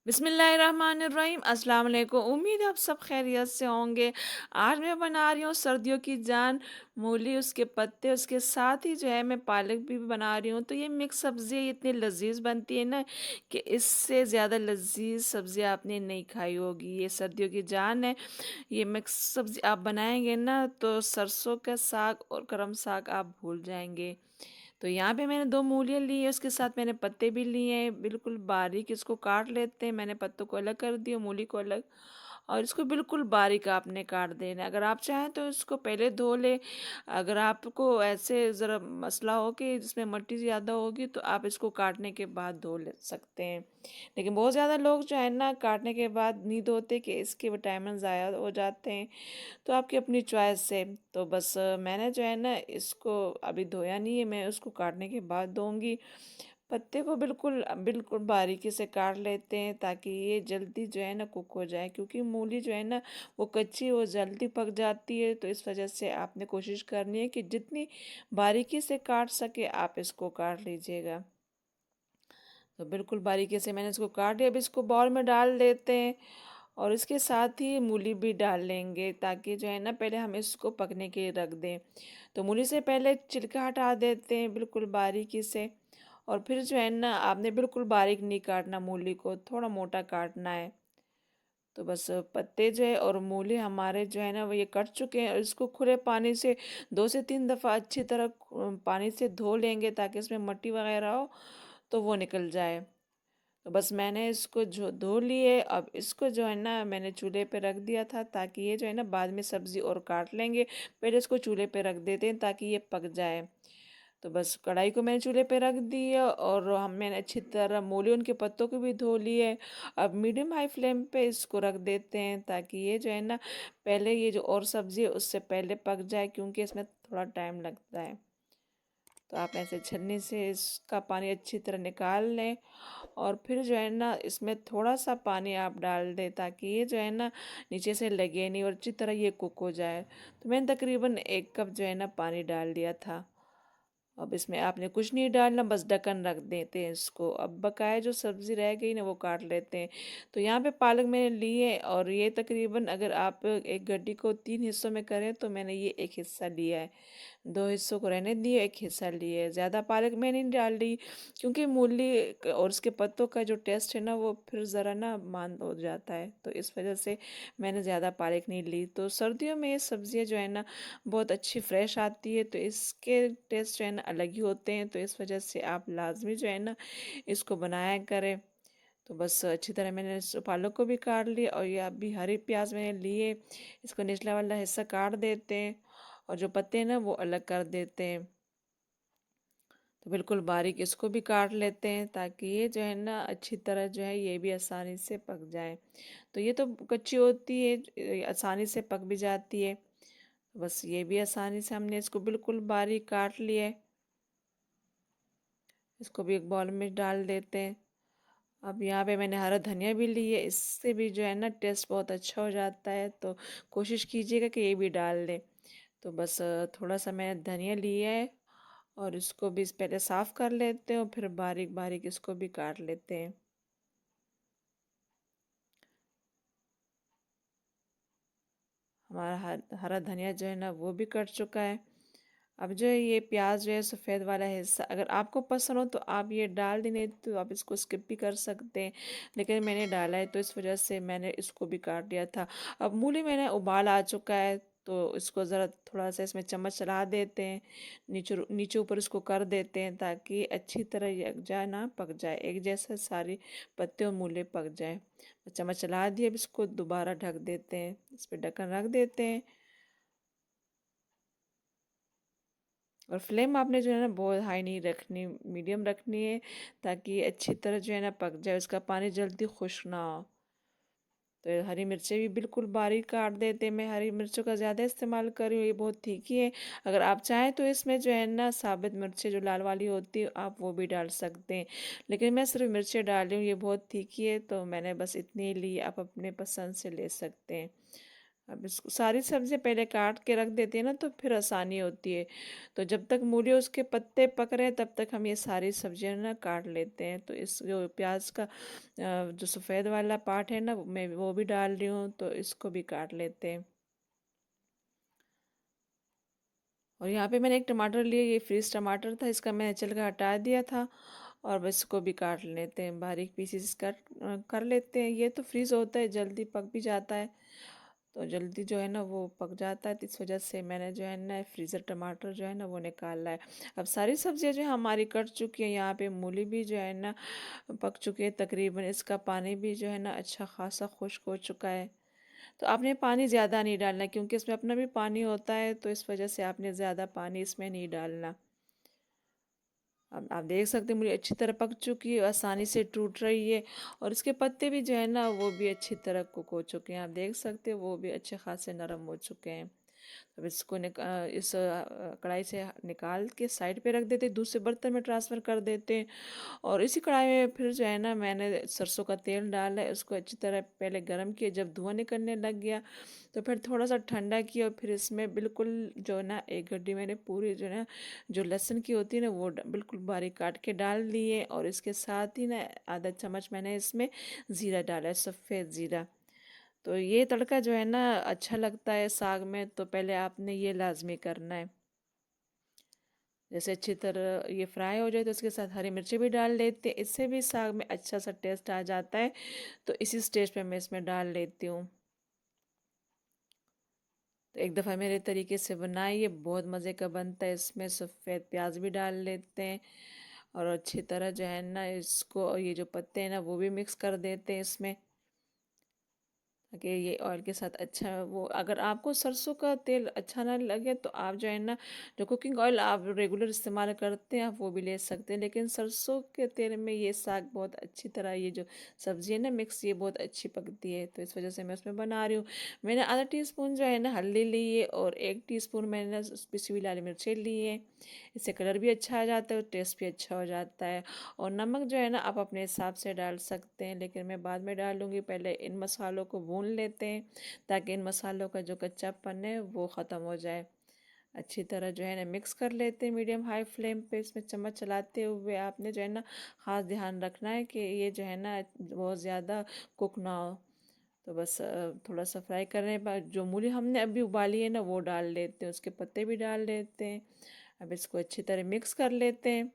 बिस्मिल्लाहिर्रहमानिर्रहीम अस्सलाम वालेकुम। उम्मीद है आप सब खैरियत से होंगे। आज मैं बना रही हूँ सर्दियों की जान मूली, उसके पत्ते, उसके साथ ही जो है मैं पालक भी बना रही हूँ। तो ये मिक्स सब्ज़ी इतनी लजीज बनती है ना कि इससे ज़्यादा लजीज सब्ज़ी आपने नहीं खाई होगी। ये सर्दियों की जान है। ये मिक्स सब्ज़ी आप बनाएंगे ना तो सरसों का साग और कलम साग आप भूल जाएंगे। तो यहाँ पे मैंने 2 मूलियाँ ली है, उसके साथ मैंने पत्ते भी लिए हैं, बिल्कुल बारीक इसको काट लेते हैं। मैंने पत्तों को अलग कर दिया, मूली को अलग, और इसको बिल्कुल बारीक आपने काट देना है। अगर आप चाहें तो इसको पहले धो लें। अगर आपको ऐसे ज़रा मसला हो कि जिसमें मिट्टी ज़्यादा होगी तो आप इसको काटने के बाद धो ले सकते हैं। लेकिन बहुत ज़्यादा लोग जो है ना काटने के बाद नहीं धोते कि इसके विटामिन ज़ाया हो जाते हैं। तो आपकी अपनी चॉइस है। तो बस मैंने जो है ना इसको अभी धोया नहीं है, मैं उसको काटने के बाद धोऊंगी। पत्ते को बिल्कुल बिल्कुल बारीकी से काट लेते हैं ताकि ये जल्दी जो है ना कुक हो जाए, क्योंकि मूली जो है ना वो कच्ची वो जल्दी पक जाती है। तो इस वजह से आपने कोशिश करनी है कि जितनी बारीकी से काट सके आप इसको काट लीजिएगा। तो बिल्कुल बारीकी से मैंने इसको काट दिया। अब इसको बाउल में डाल देते हैं और इसके साथ ही मूली भी डाल लेंगे ताकि जो है ना पहले हम इसको पकने के लिए रख दें। तो मूली से पहले छिलका हटा देते हैं बिल्कुल बारीकी से। और फिर जो है ना आपने बिल्कुल बारीक नहीं काटना, मूली को थोड़ा मोटा काटना है। तो बस पत्ते जो है और मूली हमारे जो है ना वो ये कट चुके हैं, और इसको खुले पानी से 2 से 3 दफ़ा अच्छी तरह पानी से धो लेंगे ताकि इसमें मिट्टी वगैरह हो तो वो निकल जाए। तो बस मैंने इसको जो धो लिए, अब इसको जो है ना मैंने चूल्हे पे रख दिया था ताकि ये जो है ना बाद में सब्ज़ी और काट लेंगे। पहले इसको चूल्हे पे रख देते हैं ताकि ये पक जाए। तो बस कढ़ाई को मैंने चूल्हे पे रख दी है और मैंने अच्छी तरह मूली उनके पत्तों को भी धो लिए। अब मीडियम हाई फ्लेम पे इसको रख देते हैं ताकि ये जो है ना पहले ये जो और सब्ज़ी है उससे पहले पक जाए, क्योंकि इसमें थोड़ा टाइम लगता है। तो आप ऐसे छन्नी से इसका पानी अच्छी तरह निकाल लें और फिर जो है ना इसमें थोड़ा सा पानी आप डाल दें ताकि ये जो है ना नीचे से लगे नहीं और अच्छी तरह ये कुक हो जाए। तो मैंने तकरीबन 1 कप जो है ना पानी डाल दिया था। अब इसमें आपने कुछ नहीं डालना, बस ढक्कन रख देते हैं इसको। अब बकाया जो सब्ज़ी रह गई ना वो काट लेते हैं। तो यहाँ पे पालक मैंने ली है और ये तकरीबन अगर आप एक गड्डी को 3 हिस्सों में करें तो मैंने ये एक हिस्सा लिया है। 2 हिस्सों को रहने दिए, एक हिस्सा लिए। ज़्यादा पालक मैंने नहीं डाल दी क्योंकि मूली और उसके पत्तों का जो टेस्ट है ना वो फिर ज़रा ना मान हो जाता है, तो इस वजह से मैंने ज़्यादा पालक नहीं ली। तो सर्दियों में ये सब्ज़ियाँ जो है ना बहुत अच्छी फ्रेश आती है, तो इसके टेस्ट जो है ना अलग ही होते हैं। तो इस वजह से आप लाजमी जो है ना इसको बनाया करें। तो बस अच्छी तरह मैंने पालक को भी काट लिया और ये अभी हरी प्याज मैंने लिए, इसको निचला वाला हिस्सा काट देते हैं और जो पत्ते हैं ना वो अलग कर देते हैं। तो बिल्कुल बारीक इसको भी काट लेते हैं ताकि ये जो है ना अच्छी तरह जो है ये भी आसानी से पक जाए। तो ये तो कच्ची होती है, आसानी से पक भी जाती है। बस ये भी आसानी से हमने इसको बिल्कुल बारीक काट लिया है। इसको भी एक बाउल में डाल देते हैं। अब यहाँ पे मैंने हरा धनिया भी ली है, इससे भी जो है ना टेस्ट बहुत अच्छा हो जाता है, तो कोशिश कीजिएगा कि ये भी डाल दें। तो बस थोड़ा सा मैंने धनिया लिया है और इसको भी पहले साफ़ कर लेते हैं और फिर बारीक बारीक इसको भी काट लेते हैं। हमारा हरा धनिया जो है ना वो भी कट चुका है। अब जो है ये प्याज जो है सफ़ेद वाला हिस्सा अगर आपको पसंद हो तो आप ये डाल दें, नहीं तो आप इसको स्किप भी कर सकते हैं, लेकिन मैंने डाला है तो इस वजह से मैंने इसको भी काट दिया था। अब मूली मैंने उबाल आ चुका है तो इसको ज़रा थोड़ा सा इसमें चम्मच चला देते हैं, नीचे नीचे ऊपर इसको कर देते हैं ताकि अच्छी तरह यकजा ना पक जाए, एक जैसा सारी पत्ते और मूले पक जाए। चम्मच चला दिए, अब इसको दोबारा ढक देते हैं, इस पर ढक्कन रख देते हैं। और फ्लेम आपने जो है ना बहुत हाई नहीं रखनी, मीडियम रखनी है ताकि अच्छी तरह जो है ना पक जाए, उसका पानी जल्दी खुश्क ना हो। तो हरी मिर्चें भी बिल्कुल बारीक काट देते हैं, मैं हरी मिर्चों का ज़्यादा इस्तेमाल कर रही हूँ, ये बहुत तीखी है। अगर आप चाहें तो इसमें जो है ना साबित मिर्चें जो लाल वाली होती है आप वो भी डाल सकते हैं, लेकिन मैं सिर्फ मिर्चें डाल रही हूँ, ये बहुत तीखी है तो मैंने बस इतनी ली, आप अपने पसंद से ले सकते हैं। अब इसको सारी सब्जियां पहले काट के रख देते हैं ना, तो फिर आसानी होती है। तो जब तक मूली उसके पत्ते पक रहे हैं तब तक हम ये सारी सब्जियां ना काट लेते हैं। तो इस जो प्याज का जो सफ़ेद वाला पार्ट है ना, मैं वो भी डाल रही हूँ, तो इसको भी काट लेते हैं। और यहाँ पे मैंने एक टमाटर लिया, ये फ्रीज टमाटर था, इसका मैंने छिलका हटा दिया था। और बस इसको भी काट लेते हैं, बारीक पीसेस कर लेते हैं। ये तो फ्रीज होता है, जल्दी पक भी जाता है, तो जल्दी जो है ना वो पक जाता है। तो इस वजह से मैंने जो है ना फ्रीज़र टमाटर जो है ना वो निकाला है। अब सारी सब्जियां जो है हमारी कट चुकी हैं, यहाँ पे मूली भी जो है ना पक चुकी है तकरीबन। इसका पानी भी जो है ना अच्छा खासा खुश्क हो चुका है। तो आपने पानी ज़्यादा नहीं डालना, क्योंकि इसमें अपना भी पानी होता है, तो इस वजह से आपने ज़्यादा पानी इसमें नहीं डालना। अब आप देख सकते हैं मूली अच्छी तरह पक चुकी है, आसानी से टूट रही है। और इसके पत्ते भी जो है ना वो भी अच्छी तरह कुक हो चुके हैं, आप देख सकते हैं वो भी अच्छे खासे नरम हो चुके हैं। अब इसको इस कढ़ाई से निकाल के साइड पे रख देते हैं, दूसरे बर्तन में ट्रांसफ़र कर देते हैं। और इसी कढ़ाई में फिर जो है ना मैंने सरसों का तेल डाला है, उसको अच्छी तरह पहले गरम किया। जब धुआं निकलने लग गया तो फिर थोड़ा सा ठंडा किया, और फिर इसमें बिल्कुल जो है ना एक गड्डी मैंने पूरी जो है ना जो लहसुन की होती है ना वो बिल्कुल बारीक काट के डाल दिए। और इसके साथ ही ना आधा चम्मच मैंने इसमें ज़ीरा डाला है, सफ़ेद ज़ीरा। तो ये तड़का जो है ना अच्छा लगता है साग में, तो पहले आपने ये लाजमी करना है। जैसे अच्छी तरह ये फ्राई हो जाए तो उसके साथ हरी मिर्ची भी डाल लेते हैं, इससे भी साग में अच्छा सा टेस्ट आ जाता है। तो इसी स्टेज पे मैं इसमें डाल लेती हूँ। तो एक दफ़ा मेरे तरीके से बनाइए, बहुत मज़े का बनता है। इसमें सफ़ेद प्याज भी डाल लेते हैं, और अच्छी तरह जो है ना इसको, ये जो पत्ते हैं ना वो भी मिक्स कर देते हैं इसमें, ताकि ये ऑयल के साथ अच्छा वो। अगर आपको सरसों का तेल अच्छा ना लगे तो आप जो है ना जो कुकिंग ऑयल आप रेगुलर इस्तेमाल करते हैं आप वो भी ले सकते हैं, लेकिन सरसों के तेल में ये साग बहुत अच्छी तरह, ये जो सब्ज़ी है ना मिक्स, ये बहुत अच्छी पकती है। तो इस वजह से मैं उसमें बना रही हूँ। मैंने आधा टीस्पून जो है ना हल्दी ली है, और 1 टीस्पून मैंने पिसी हुई लाल मिर्चें ली है। इससे कलर भी अच्छा आ जाता है और टेस्ट भी अच्छा हो जाता है। और नमक जो है ना आप अपने हिसाब से डाल सकते हैं, लेकिन मैं बाद में डालूँगी। पहले इन मसालों को भून लेते हैं, ताकि इन मसालों का जो कच्चापन है वो ख़त्म हो जाए। अच्छी तरह जो है ना मिक्स कर लेते हैं मीडियम हाई फ्लेम पे। इसमें चम्मच चलाते हुए आपने जो है ना ख़ास ध्यान रखना है कि ये जो है ना बहुत ज़्यादा कुक ना हो। तो बस थोड़ा सा फ्राई करने के बाद जो मूली हमने अभी उबाली है ना वो डाल लेते हैं, उसके पत्ते भी डाल लेते हैं। अब इसको अच्छी तरह मिक्स कर लेते हैं,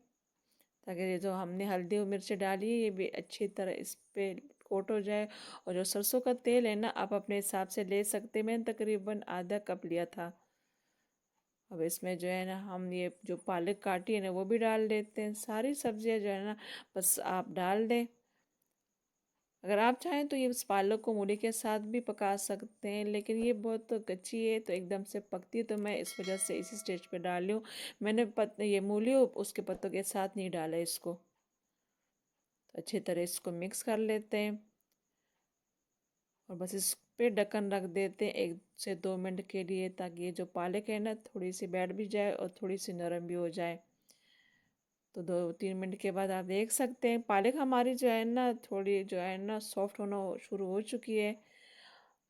ताकि ये जो हमने हल्दी और मिर्ची डाली है ये भी अच्छी तरह इस पे कोट हो जाए। और जो सरसों का तेल है ना आप अपने हिसाब से ले सकते हैं, मैंने तकरीबन आधा कप लिया था। अब इसमें जो है ना हम ये जो पालक काटी है ना वो भी डाल देते हैं। सारी सब्जियां जो है ना बस आप डाल दें। अगर आप चाहें तो ये इस पालक को मूली के साथ भी पका सकते हैं, लेकिन ये बहुत कच्ची है तो एकदम से पकती है, तो मैं इस वजह से इसी स्टेज पे डाल रही हूँ। मैंने ये मूली और उसके पत्तों के साथ नहीं डाला इसको। तो अच्छी तरह इसको मिक्स कर लेते हैं, और बस इस पे ढक्कन रख देते हैं 1 से 2 मिनट के लिए, ताकि ये जो पालक है ना थोड़ी सी बैठ भी जाए और थोड़ी सी नरम भी हो जाए। तो 2-3 मिनट के बाद आप देख सकते हैं पालक हमारी जो है ना थोड़ी जो है ना सॉफ्ट होना शुरू हो चुकी है।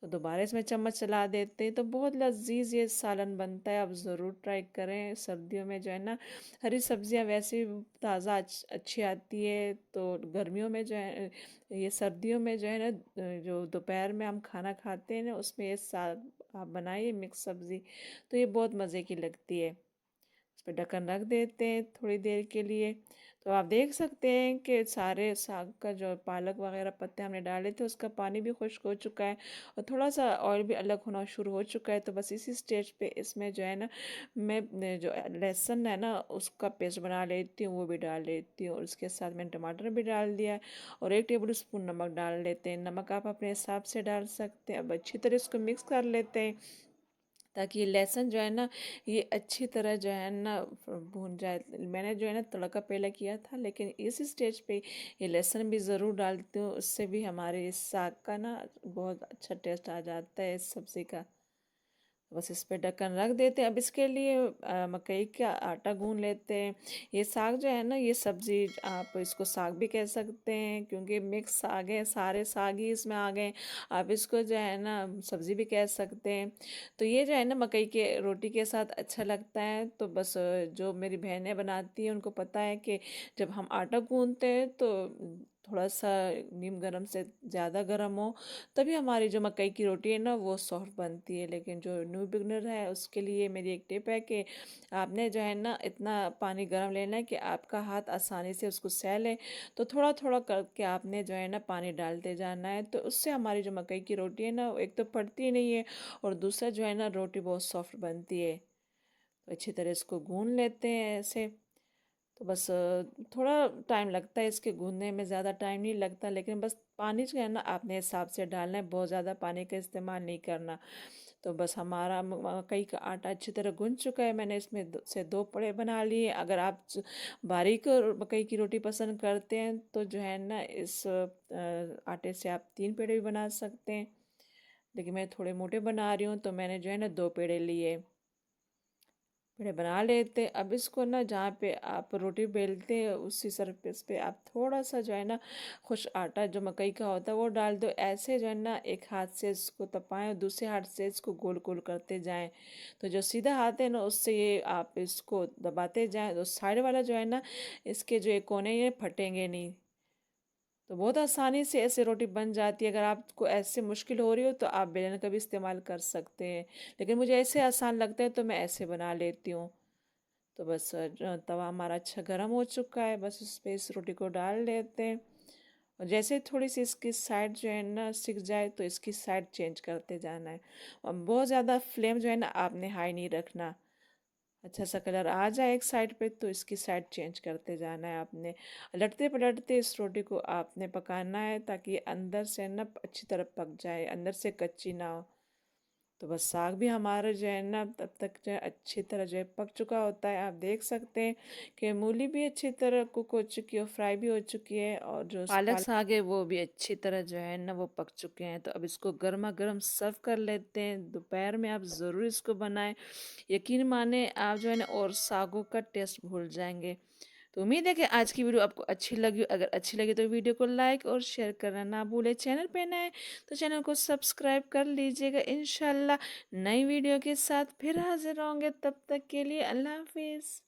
तो दोबारा इसमें चम्मच चला देते हैं, तो बहुत लजीज ये सालन बनता है। आप ज़रूर ट्राई करें। सर्दियों में जो है ना हरी सब्जियां वैसे भी ताज़ा अच्छी आती है, तो गर्मियों में जो है ये सर्दियों में जो है ना जो दोपहर में हम खाना खाते हैं ना उसमें ये साग आप बनाइए मिक्स सब्ज़ी, तो ये बहुत मज़े की लगती है। उस पर ढक्कन रख देते हैं थोड़ी देर के लिए। तो आप देख सकते हैं कि सारे साग का जो पालक वगैरह पत्ते हमने डाले थे उसका पानी भी खुश्क हो चुका है, और थोड़ा सा ऑयल भी अलग होना शुरू हो चुका है। तो बस इसी स्टेज पे इसमें जो है ना मैं जो लहसुन है ना उसका पेस्ट बना लेती हूँ, वो भी डाल लेती हूँ, और उसके साथ मैंने टमाटर भी डाल दिया है। और 1 टेबल स्पून नमक डाल लेते हैं। नमक आप अपने हिसाब से डाल सकते हैं। अब अच्छी तरह इसको मिक्स कर लेते हैं, ताकि ये लहसुन जो है ना ये अच्छी तरह जो है ना भून जाए। मैंने जो है ना तड़का पहले किया था, लेकिन इस स्टेज पे ये लहसुन भी ज़रूर डालती हूँ, उससे भी हमारे इस साग का ना बहुत अच्छा टेस्ट आ जाता है इस सब्ज़ी का। बस इस पे ढक्कन रख देते हैं। अब इसके लिए मकई का आटा गूंद लेते हैं। ये साग जो है ना, ये सब्ज़ी आप इसको साग भी कह सकते हैं क्योंकि मिक्स साग है, सारे साग ही इसमें आ गए। आप इसको जो है ना सब्ज़ी भी कह सकते हैं। तो ये जो है ना मकई के रोटी के साथ अच्छा लगता है। तो बस जो मेरी बहनें बनाती हैं उनको पता है कि जब हम आटा गूंदते हैं तो थोड़ा सा नीम गरम से ज़्यादा गरम हो, तभी हमारी जो मकई की रोटी है ना वो सॉफ्ट बनती है। लेकिन जो न्यू बिगनर है उसके लिए मेरी एक टिप है कि आपने जो है ना इतना पानी गर्म लेना है कि आपका हाथ आसानी से उसको सह ले। तो थोड़ा थोड़ा करके आपने जो है ना पानी डालते जाना है। तो उससे हमारी जो मकई की रोटी है ना वो एक तो फटती नहीं है, और दूसरा जो है ना रोटी बहुत सॉफ्ट बनती है। तो अच्छी तरह इसको गूंद लेते हैं ऐसे। तो बस थोड़ा टाइम लगता है इसके गूंदने में, ज़्यादा टाइम नहीं लगता। लेकिन बस पानी जो है ना आपने हिसाब से डालना है, बहुत ज़्यादा पानी का इस्तेमाल नहीं करना। तो बस हमारा मकई का आटा अच्छी तरह गूंज चुका है। मैंने इसमें से 2 पेड़े बना लिए। अगर आप बारीक मकई की रोटी पसंद करते हैं तो जो है ना इस आटे से आप 3 पेड़े भी बना सकते हैं। लेकिन मैं थोड़े मोटे बना रही हूँ तो मैंने जो है ना 2 पेड़े लिए, पेड़े बना लेते। अब इसको ना जहाँ पे आप रोटी बेलते हैं उसी सरफेस पे आप थोड़ा सा जो है ना खुश आटा जो मकई का होता है वो डाल दो। ऐसे जो है ना एक हाथ से इसको तपाएं और दूसरे हाथ से इसको गोल गोल करते जाएं। तो जो सीधा हाथ है ना उससे ये आप इसको दबाते जाएं तो साइड वाला जो है ना इसके जो ये कोने ये फटेंगे नहीं। तो बहुत आसानी से ऐसे रोटी बन जाती है। अगर आपको ऐसे मुश्किल हो रही हो तो आप बेलन का भी इस्तेमाल कर सकते हैं, लेकिन मुझे ऐसे आसान लगता है तो मैं ऐसे बना लेती हूँ। तो बस तवा हमारा अच्छा गर्म हो चुका है, बस इस पे इस रोटी को डाल देते हैं। और जैसे थोड़ी सी इसकी साइड जो है ना सिक जाए तो इसकी साइड चेंज करते जाना है। और बहुत ज़्यादा फ्लेम जो है ना आपने हाई नहीं रखना। अच्छा सा कलर आ जाए एक साइड पे तो इसकी साइड चेंज करते जाना है आपने। लटते पलटते इस रोटी को आपने पकाना है ताकि अंदर से ना अच्छी तरह पक जाए, अंदर से कच्ची ना हो। तो बस साग भी हमारा जो है ना तब तक जो है अच्छी तरह जो है पक चुका होता है। आप देख सकते हैं कि मूली भी अच्छी तरह कुक हो चुकी है, फ्राई भी हो चुकी है, और जो पालक साग है वो भी अच्छी तरह जो है ना वो पक चुके हैं। तो अब इसको गर्मा गर्म सर्व कर लेते हैं। दोपहर में आप ज़रूर इसको बनाएं, यकीन माने आप जो है ना और सागों का टेस्ट भूल जाएंगे। तो उम्मीद है कि आज की वीडियो आपको अच्छी लगी। अगर अच्छी लगी तो वीडियो को लाइक और शेयर करना ना भूले। चैनल पे नए तो चैनल को सब्सक्राइब कर लीजिएगा। इंशाल्लाह नई वीडियो के साथ फिर हाजिर होंगे। तब तक के लिए अल्लाह हाफिज़।